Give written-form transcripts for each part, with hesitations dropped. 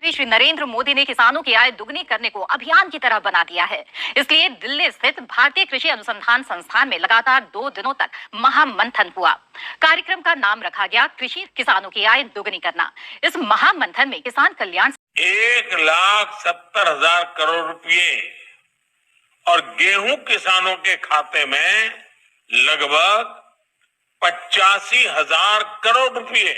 श्री नरेंद्र मोदी ने किसानों की आय दुगनी करने को अभियान की तरह बना दिया है। इसलिए दिल्ली स्थित भारतीय कृषि अनुसंधान संस्थान में लगातार 2 दिनों तक महामंथन हुआ। कार्यक्रम का नाम रखा गया कृषि किसानों की आय दुगनी करना। इस महामंथन में किसान कल्याण 1,70,000 करोड़ रुपए और गेहूं किसानों के खाते में लगभग 85,000 करोड़ रुपए।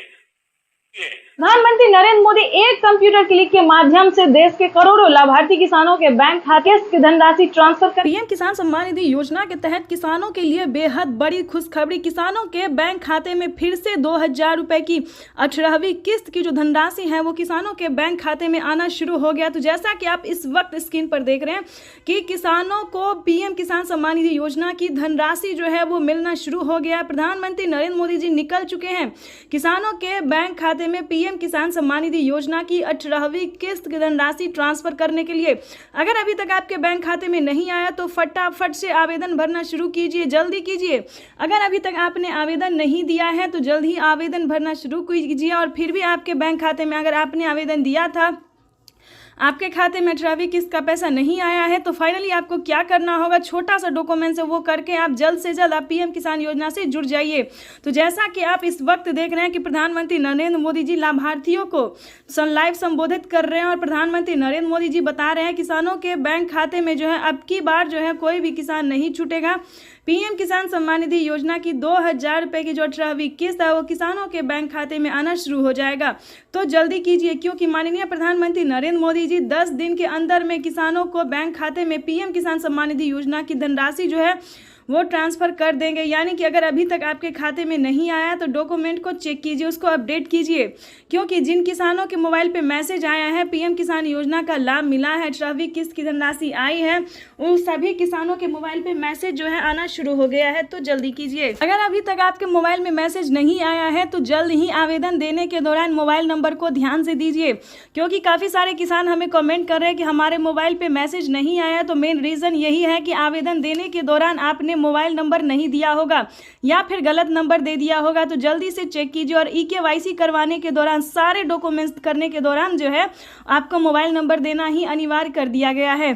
प्रधानमंत्री नरेंद्र मोदी एक कंप्यूटर क्लिक के माध्यम से देश के करोड़ों लाभार्थी किसानों के बैंक खाते की धनराशि ट्रांसफर कर पीएम किसान सम्मान निधि योजना के तहत किसानों के लिए बेहद बड़ी खुशखबरी। किसानों के बैंक खाते में फिर से 2,000 रुपए की 18वीं किस्त की जो धनराशि है वो किसानों के बैंक खाते में आना शुरू हो गया। तो जैसा कि आप इस वक्त स्क्रीन पर देख रहे हैं कि किसानों को पीएम किसान सम्मान निधि योजना की धनराशि जो है वो मिलना शुरू हो गया। प्रधानमंत्री नरेंद्र मोदी जी निकल चुके हैं किसानों के बैंक खाते में पीएम किसान सम्मान निधि योजना की 18वीं किस्त की धनराशि ट्रांसफर करने के लिए। अगर अभी तक आपके बैंक खाते में नहीं आया तो फटाफट से आवेदन भरना शुरू कीजिए, जल्दी कीजिए। अगर अभी तक आपने आवेदन नहीं दिया है तो जल्द ही आवेदन भरना शुरू कीजिए। और फिर भी आपके बैंक खाते में अगर आपने आवेदन दिया था, आपके खाते में 18वीं किस्त का पैसा नहीं आया है तो फाइनली आपको क्या करना होगा, छोटा सा डॉक्यूमेंट है वो करके आप जल्द से जल्द आप पीएम किसान योजना से जुड़ जाइए। तो जैसा कि आप इस वक्त देख रहे हैं कि प्रधानमंत्री नरेंद्र मोदी जी लाभार्थियों को लाइव संबोधित कर रहे हैं और प्रधानमंत्री नरेंद्र मोदी जी बता रहे हैं किसानों के बैंक खाते में जो है अब की बार जो है कोई भी किसान नहीं छूटेगा। पीएम किसान सम्मान निधि योजना की 2,000 रुपए की जो 18वीं किस्त है वो किसानों के बैंक खाते में आना शुरू हो जाएगा। तो जल्दी कीजिए क्योंकि माननीय प्रधानमंत्री नरेंद्र मोदी जी 10 दिन के अंदर में किसानों को बैंक खाते में पीएम किसान सम्मान निधि योजना की धनराशि जो है वो ट्रांसफ़र कर देंगे। यानी कि अगर अभी तक आपके खाते में नहीं आया तो डॉक्यूमेंट को चेक कीजिए, उसको अपडेट कीजिए क्योंकि जिन किसानों के मोबाइल पे मैसेज आया है पीएम किसान योजना का लाभ मिला है, 18वीं किस्त की धनराशि आई है, उन सभी किसानों के मोबाइल पे मैसेज जो है आना शुरू हो गया है। तो जल्दी कीजिए। अगर अभी तक आपके मोबाइल में मैसेज नहीं आया है तो जल्द ही आवेदन देने के दौरान मोबाइल नंबर को ध्यान से दीजिए क्योंकि काफ़ी सारे किसान हमें कमेंट कर रहे हैं कि हमारे मोबाइल पे मैसेज नहीं आया। तो मेन रीज़न यही है कि आवेदन देने के दौरान आपने मोबाइल नंबर नहीं दिया होगा या फिर गलत नंबर दे दिया होगा। तो जल्दी से चेक कीजिए और ईकेवाईसी करवाने के दौरान सारे डॉक्यूमेंट्स करने के दौरान जो है आपको मोबाइल नंबर देना ही अनिवार्य कर दिया गया है।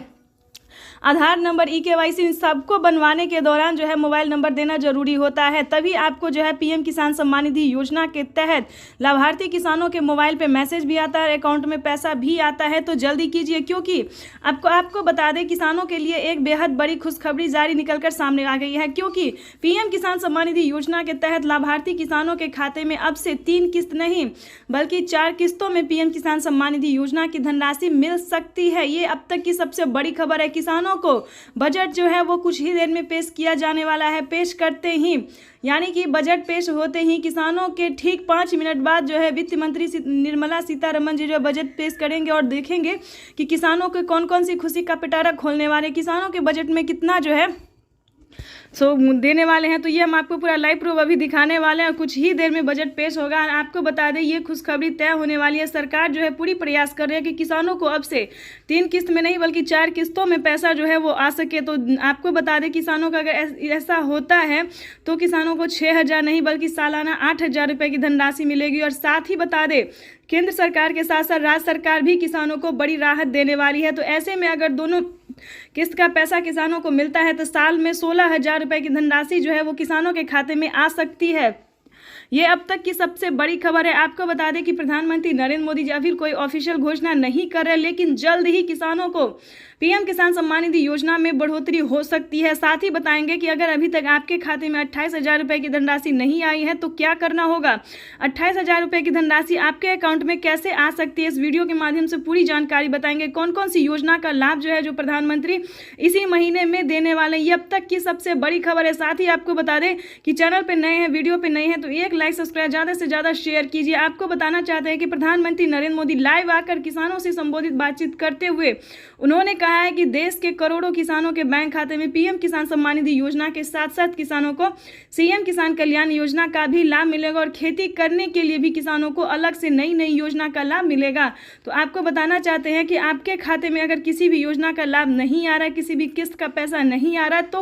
आधार नंबर, ईकेवाईसी सबको बनवाने के दौरान जो है मोबाइल नंबर देना जरूरी होता है, तभी आपको जो है पीएम किसान सम्मान निधि योजना के तहत लाभार्थी किसानों के मोबाइल पे मैसेज भी आता है, अकाउंट में पैसा भी आता है। तो जल्दी कीजिए क्योंकि आपको बता दें किसानों के लिए एक बेहद बड़ी खुशखबरी जारी निकलकर सामने आ गई है क्योंकि पीएम किसान सम्मान निधि योजना के तहत लाभार्थी किसानों के खाते में अब से 3 किस्त नहीं बल्कि 4 किस्तों में पीएम किसान सम्मान निधि योजना की धनराशि मिल सकती है। ये अब तक की सबसे बड़ी खबर है। किसानों को बजट जो है वो कुछ ही देर में पेश किया जाने वाला है। पेश करते ही यानी कि बजट पेश होते ही किसानों के ठीक 5 मिनट बाद जो है वित्त मंत्री निर्मला सीतारमण जी जो बजट पेश करेंगे और देखेंगे कि किसानों को कौन कौन सी खुशी का पिटारा खोलने वाले, किसानों के बजट में कितना जो है देने वाले हैं। तो ये हम आपको पूरा लाइव प्रूफ अभी दिखाने वाले हैं। कुछ ही देर में बजट पेश होगा। आपको बता दें ये खुशखबरी तय होने वाली है। सरकार जो है पूरी प्रयास कर रही है कि किसानों को अब से 3 किस्त में नहीं बल्कि 4 किस्तों में पैसा जो है वो आ सके। तो आपको बता दें किसानों का अगर ऐसा होता है तो किसानों को 6,000 नहीं बल्कि सालाना 8,000 रुपये की धनराशि मिलेगी। और साथ ही बता दें केंद्र सरकार के साथ साथ राज्य सरकार भी किसानों को बड़ी राहत देने वाली है। तो ऐसे में अगर दोनों किस्त का पैसा किसानों को मिलता है तो साल में 16,000 रुपये की धनराशि जो है वो किसानों के खाते में आ सकती है। ये अब तक की सबसे बड़ी खबर है। आपको बता दें कि प्रधानमंत्री नरेंद्र मोदी जी अभी कोई ऑफिशियल घोषणा नहीं कर रहे लेकिन जल्द ही किसानों को पीएम किसान सम्मान निधि योजना में बढ़ोतरी हो सकती है। साथ ही बताएंगे कि अगर अभी तक आपके खाते में 28,000 रुपये की धनराशि नहीं आई है तो क्या करना होगा, 28,000 रुपये की धनराशि आपके अकाउंट में कैसे आ सकती है। इस वीडियो के माध्यम से पूरी जानकारी बताएंगे कौन कौन सी योजना का लाभ जो है जो प्रधानमंत्री इसी महीने में देने वाले हैं। ये अब तक की सबसे बड़ी खबर है। साथ ही आपको बता दें कि चैनल पर नए हैं, वीडियो पर नए हैं तो एक लाइक सब्सक्राइब ज़्यादा से ज़्यादा शेयर कीजिए। आपको बताना चाहते हैं कि प्रधानमंत्री नरेंद्र मोदी लाइव आकर किसानों से संबोधित बातचीत करते हुए उन्होंने कहा है कि देश के करोड़ों किसानों के बैंक खाते में पीएम किसान सम्मान निधि योजना के साथ साथ किसानों को सीएम किसान कल्याण योजना का भी लाभ मिलेगा और खेती करने के लिए भी किसानों को अलग से नई नई योजना का लाभ मिलेगा। तो आपको बताना चाहते हैं कि आपके खाते में अगर किसी भी योजना का लाभ नहीं आ रहा है, किसी भी किस्त का पैसा नहीं आ रहा है तो